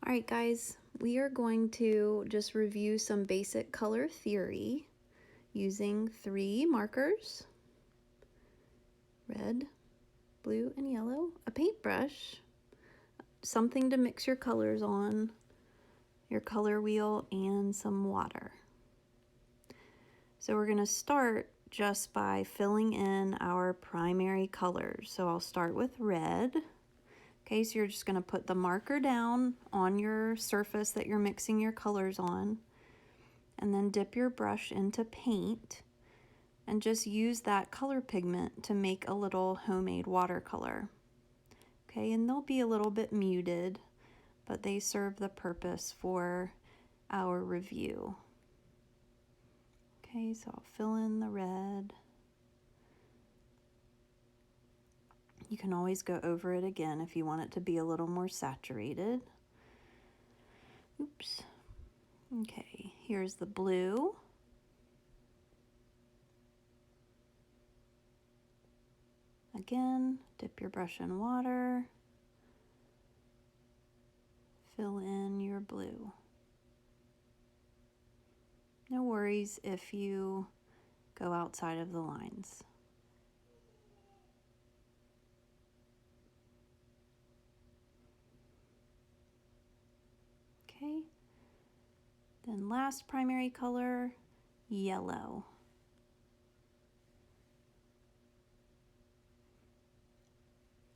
All right, guys, we are going to just review some basic color theory using 3 markers: red, blue, and yellow, a paintbrush, something to mix your colors on, your color wheel, and some water. So we're going to start just by filling in our primary colors. So I'll start with red. Okay, so you're just going to put the marker down on your surface that you're mixing your colors on, and then dip your brush into paint and just use that color pigment to make a little homemade watercolor. Okay, and they'll be a little bit muted, but they serve the purpose for our review. Okay, so I'll fill in the red. You can always go over it again if you want it to be a little more saturated. Oops. Okay, here's the blue. Again, dip your brush in water. Fill in your blue. No worries if you go outside of the lines. Okay, then last primary color, yellow.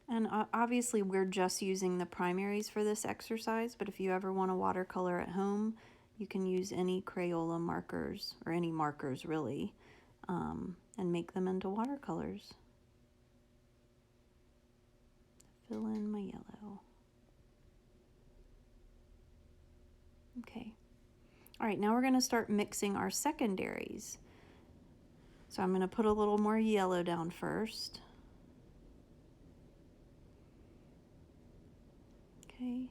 And obviously we're just using the primaries for this exercise, but if you ever want to watercolor at home, you can use any Crayola markers, or any markers really, and make them into watercolors. Fill in my yellow. Okay. All right, now we're going to start mixing our secondaries. So I'm going to put a little more yellow down first. Okay.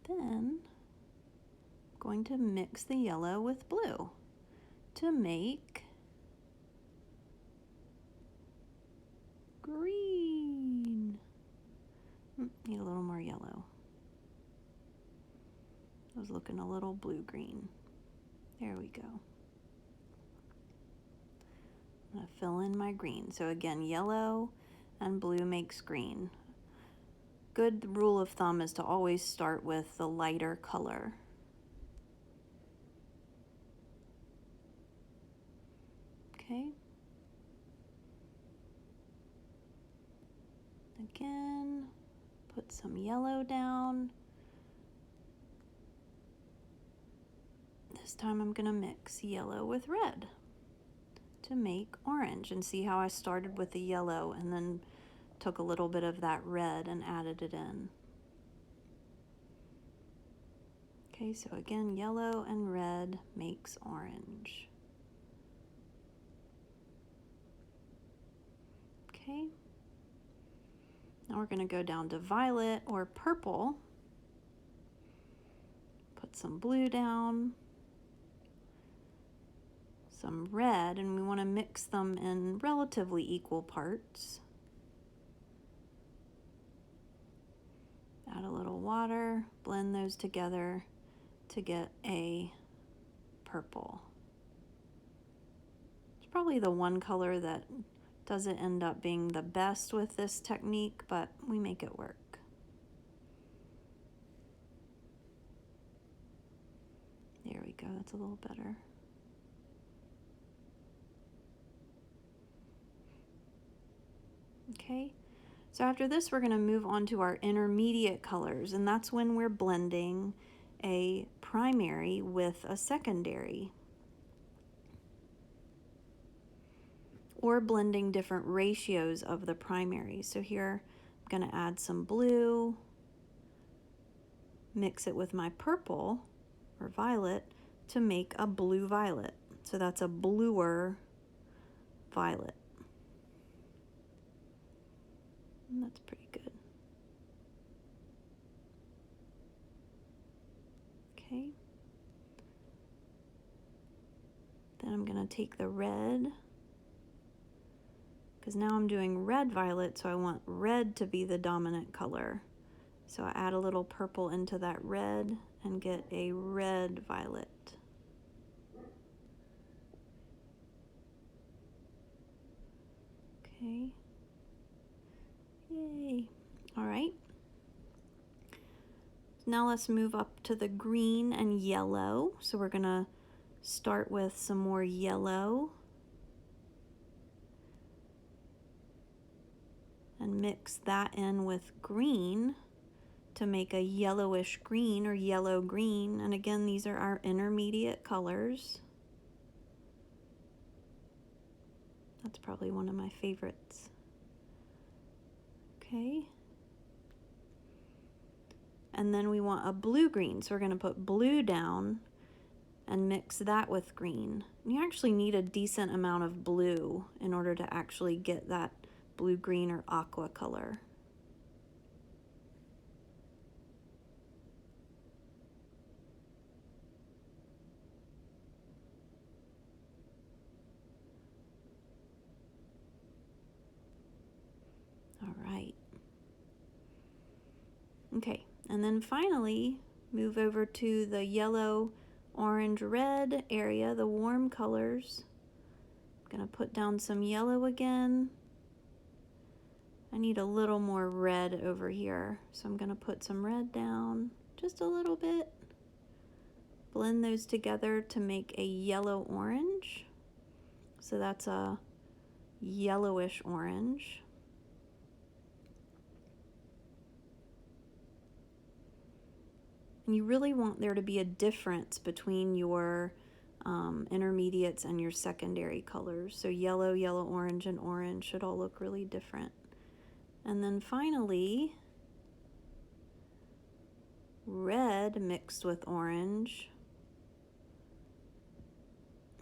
Then I'm going to mix the yellow with blue to make green. Need a little more yellow. I was looking a little blue-green. There we go. I'm going to fill in my green. So again, yellow and blue makes green. Good rule of thumb is to always start with the lighter color. Okay. Again, put some yellow down. This time I'm going to mix yellow with red to make orange, and see how I started with the yellow and then took a little bit of that red and added it in. Okay, so again, yellow and red makes orange. Okay. Now we're going to go down to violet or purple. Put some blue down, some red, and we want to mix them in relatively equal parts. Add a little water, blend those together to get a purple. It's probably the one color that doesn't end up being the best with this technique, but we make it work. There we go, that's a little better. Okay, so after this we're going to move on to our intermediate colors, and that's when we're blending a primary with a secondary, or blending different ratios of the primary. So here I'm going to add some blue, mix it with my purple or violet to make a blue violet. So that's a bluer violet. And that's pretty good. Okay. Then I'm going to take the red, because now I'm doing red violet, so I want red to be the dominant color. So I add a little purple into that red and get a red violet. Okay. Yay. All right. Now let's move up to the green and yellow. So we're gonna start with some more yellow and mix that in with green to make a yellowish green or yellow green. And again, these are our intermediate colors. That's probably one of my favorites. Okay. And then we want a blue-green, so we're gonna put blue down and mix that with green. And you actually need a decent amount of blue in order to actually get that blue-green or aqua color. All right. Okay, and then finally, move over to the yellow, orange, red area, the warm colors. I'm gonna put down some yellow again. I need a little more red over here, so I'm gonna put some red down, just a little bit. Blend those together to make a yellow orange. So that's a yellowish orange. And you really want there to be a difference between your intermediates and your secondary colors. So yellow, yellow, orange, and orange should all look really different. And then finally, red mixed with orange.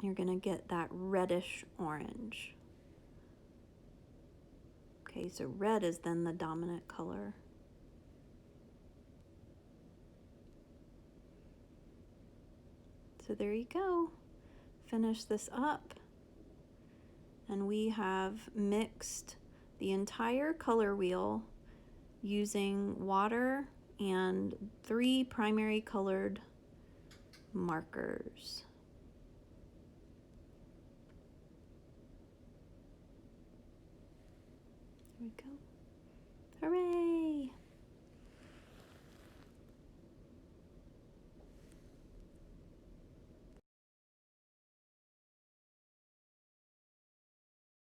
You're gonna get that reddish orange. Okay, so red is then the dominant color. So there you go. Finish this up. And we have mixed the entire color wheel using water and 3 primary colored markers. There we go. Hooray!